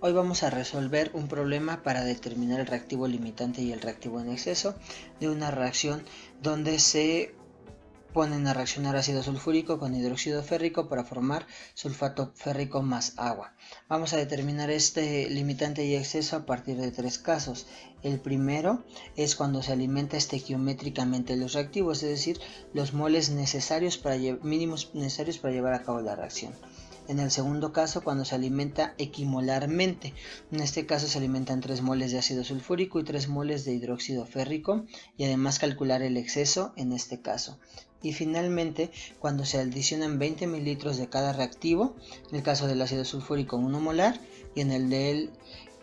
Hoy vamos a resolver un problema para determinar el reactivo limitante y el reactivo en exceso de una reacción donde se ponen a reaccionar ácido sulfúrico con hidróxido férrico para formar sulfato férrico más agua. Vamos a determinar este limitante y exceso a partir de tres casos. El primero es cuando se alimenta estequiométricamente los reactivos, es decir, los moles mínimos necesarios para llevar a cabo la reacción. En el segundo caso, cuando se alimenta equimolarmente. En este caso se alimentan 3 moles de ácido sulfúrico y 3 moles de hidróxido férrico, y además calcular el exceso en este caso. Y finalmente, cuando se adicionan 20 mililitros de cada reactivo, en el caso del ácido sulfúrico 1 molar y en el del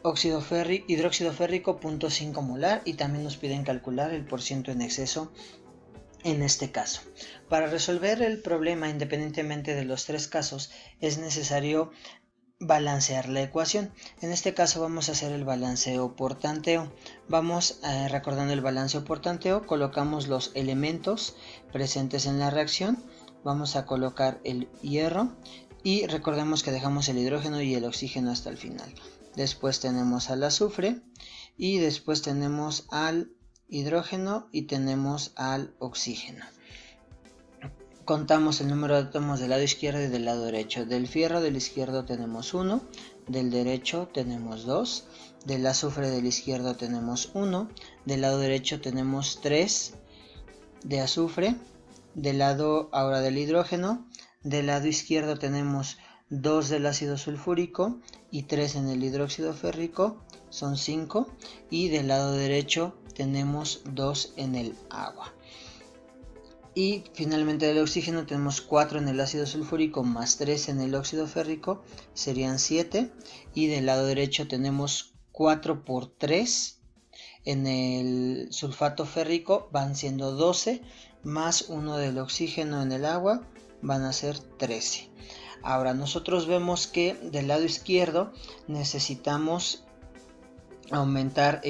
hidróxido férrico 0.5 molar, y también nos piden calcular el porciento en exceso en este caso. Para resolver el problema independientemente de los tres casos es necesario balancear la ecuación. En este caso vamos a hacer el balanceo por tanteo. Vamos recordando el balanceo por tanteo, colocamos los elementos presentes en la reacción, vamos a colocar el hierro y recordemos que dejamos el hidrógeno y el oxígeno hasta el final. Después tenemos al azufre y después tenemos al hidrógeno y tenemos al oxígeno. Contamos el número de átomos del lado izquierdo y del lado derecho. Del fierro del izquierdo tenemos 1, del derecho tenemos 2, del azufre del izquierdo tenemos 1, del lado derecho tenemos 3 de azufre, del lado ahora del hidrógeno, del lado izquierdo tenemos 2 del ácido sulfúrico y 3 en el hidróxido férrico, son 5, y del lado derecho tenemos 2 en el agua. Y finalmente del oxígeno tenemos 4 en el ácido sulfúrico más 3 en el óxido férrico, serían 7, y del lado derecho tenemos 4 por 3 en el sulfato férrico, van siendo 12, más 1 del oxígeno en el agua, van a ser 13. Ahora nosotros vemos que del lado izquierdo necesitamos aumentar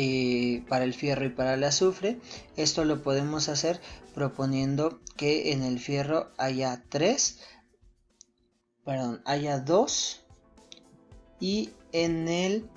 para el fierro y para el azufre. Esto lo podemos hacer proponiendo que en el fierro haya 2 y en el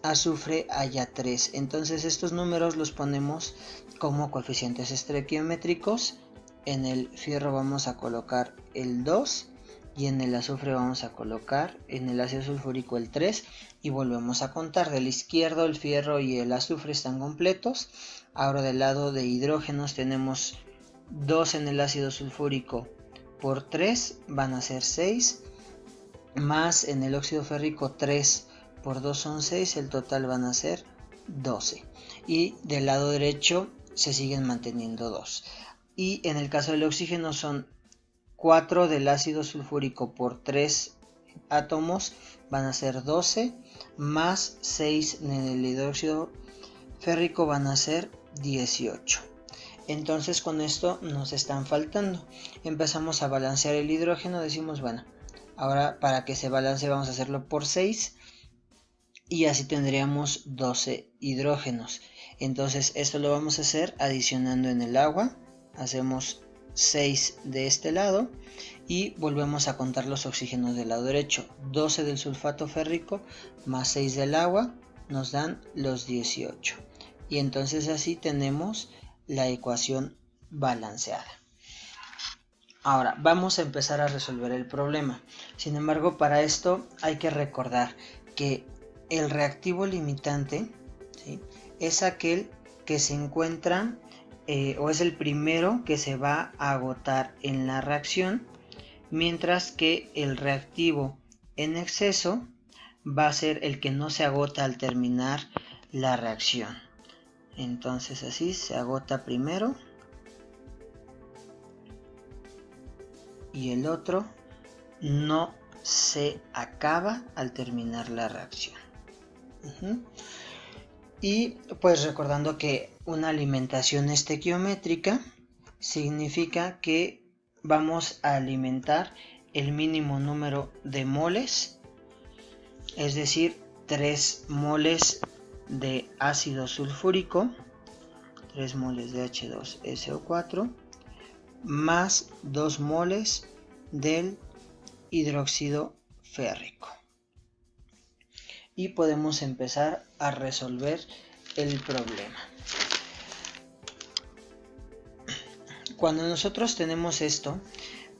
azufre haya 3. Entonces estos números los ponemos como coeficientes estequiométricos. En el fierro vamos a colocar el 2 y en el azufre vamos a colocar en el ácido sulfúrico el 3 y volvemos a contar. Del izquierdo el fierro y el azufre están completos. Ahora del lado de hidrógenos tenemos 2 en el ácido sulfúrico por 3 van a ser 6, más en el óxido férrico 3 por 2 son 6, el total van a ser 12. Y del lado derecho se siguen manteniendo 2. Y en el caso del oxígeno son 4 del ácido sulfúrico por 3 átomos, van a ser 12, más 6 en el hidróxido férrico van a ser 18. Entonces con esto nos están faltando. Empezamos a balancear el hidrógeno, decimos bueno, ahora para que se balance vamos a hacerlo por 6 y así tendríamos 12 hidrógenos. Entonces esto lo vamos a hacer adicionando en el agua. Hacemos 6 de este lado y volvemos a contar los oxígenos del lado derecho. 12 del sulfato férrico más 6 del agua nos dan los 18. Y entonces así tenemos la ecuación balanceada. Ahora vamos a empezar a resolver el problema. Sin embargo, para esto hay que recordar que el reactivo limitante, ¿sí?, es aquel que se encuentra o es el primero que se va a agotar en la reacción, mientras que el reactivo en exceso va a ser el que no se agota al terminar la reacción. Entonces así se agota primero y el otro no se acaba al terminar la reacción. Y pues recordando que una alimentación estequiométrica significa que vamos a alimentar el mínimo número de moles, es decir, 3 moles de ácido sulfúrico, 3 moles de H2SO4, más 2 moles del hidróxido férrico. y podemos empezar a resolver el problema. Cuando nosotros tenemos esto,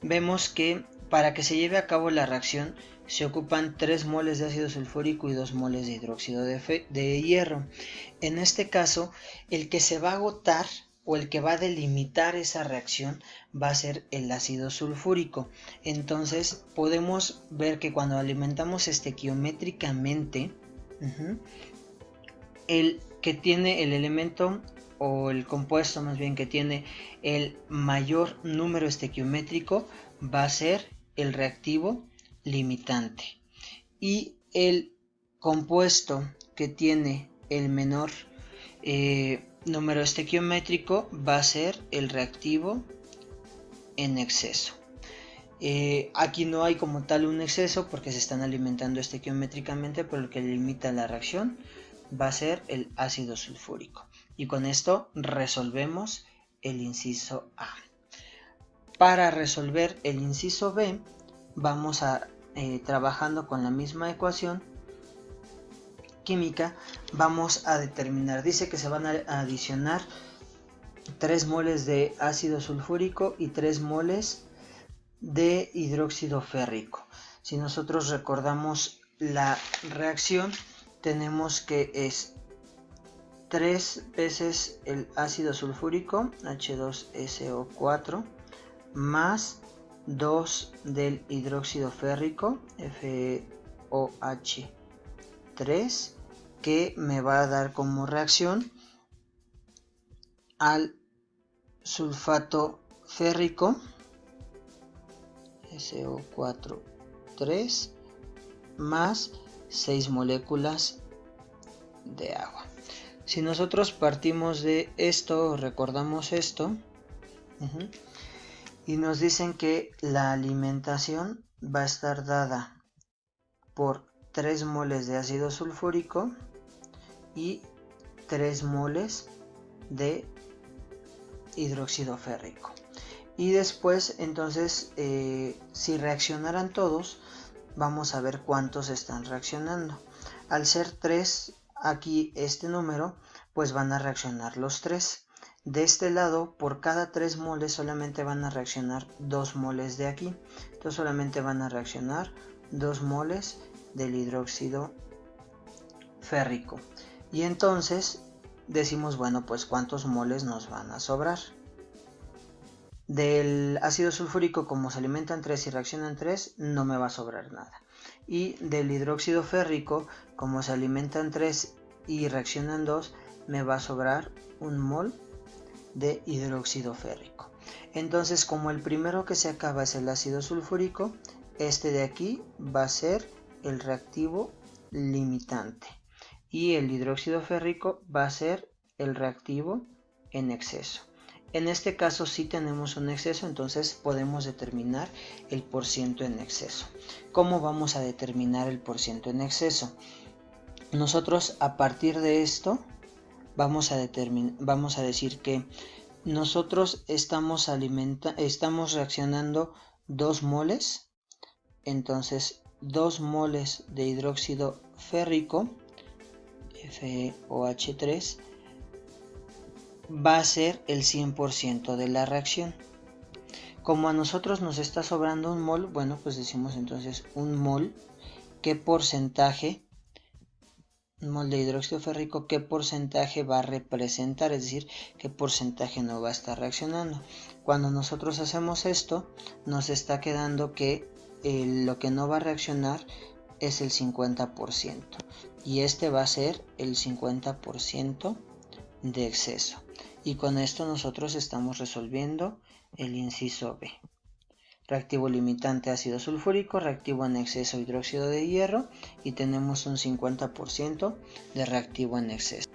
vemos que para que se lleve a cabo la reacción se ocupan 3 moles de ácido sulfúrico y 2 moles de hidróxido de hierro. En este caso, el que se va a agotar o el que va a delimitar esa reacción va a ser el ácido sulfúrico. Entonces podemos ver que cuando alimentamos estequiométricamente, el que tiene el elemento o el compuesto más bien que tiene el mayor número estequiométrico va a ser el reactivo limitante, y el compuesto que tiene el menor número estequiométrico va a ser el reactivo en exceso. Aquí no hay como tal un exceso porque se están alimentando estequiométricamente, pero el que limita la reacción va a ser el ácido sulfúrico. Y con esto resolvemos el inciso A. Para resolver el inciso B, vamos a trabajando con la misma ecuación química, vamos a determinar, dice que se van a adicionar 3 moles de ácido sulfúrico y 3 moles de hidróxido férrico. Si nosotros recordamos la reacción, tenemos que es 3 veces el ácido sulfúrico, H2SO4, más 2 del hidróxido férrico, FOH3, que me va a dar como reacción al sulfato férrico, SO4, 3, más 6 moléculas de agua. Si nosotros partimos de esto, recordamos esto, y nos dicen que la alimentación va a estar dada por 3 moles de ácido sulfúrico y 3 moles de hidróxido férrico. Y después, entonces, si reaccionaran todos, vamos a ver cuántos están reaccionando. Al ser 3 aquí este número, pues van a reaccionar los 3. De este lado, por cada 3 moles solamente van a reaccionar 2 moles de aquí. Entonces solamente van a reaccionar 2 moles del hidróxido férrico. Y entonces decimos, bueno, pues cuántos moles nos van a sobrar. Del ácido sulfúrico, como se alimentan 3 y reaccionan 3, no me va a sobrar nada. Y del hidróxido férrico, como se alimentan 3 y reaccionan 2, me va a sobrar 1 mol de hidróxido férrico. Entonces, como el primero que se acaba es el ácido sulfúrico, este de aquí va a ser el reactivo limitante. Y el hidróxido férrico va a ser el reactivo en exceso. En este caso sí tenemos un exceso, entonces podemos determinar el porciento en exceso. ¿Cómo vamos a determinar el porciento en exceso? Nosotros a partir de esto vamos a decir que nosotros estamos reaccionando 2 moles, entonces 2 moles de hidróxido férrico, FOH3, va a ser el 100% de la reacción. Como a nosotros nos está sobrando 1 mol, bueno, pues decimos entonces 1 mol, ¿qué porcentaje? 1 mol de hidróxido férrico, ¿qué porcentaje va a representar? Es decir, ¿qué porcentaje no va a estar reaccionando? Cuando nosotros hacemos esto, nos está quedando que lo que no va a reaccionar es el 50%. Y este va a ser el 50% de exceso. Y con esto nosotros estamos resolviendo el inciso B. Reactivo limitante ácido sulfúrico, reactivo en exceso hidróxido de hierro, y tenemos un 50% de reactivo en exceso.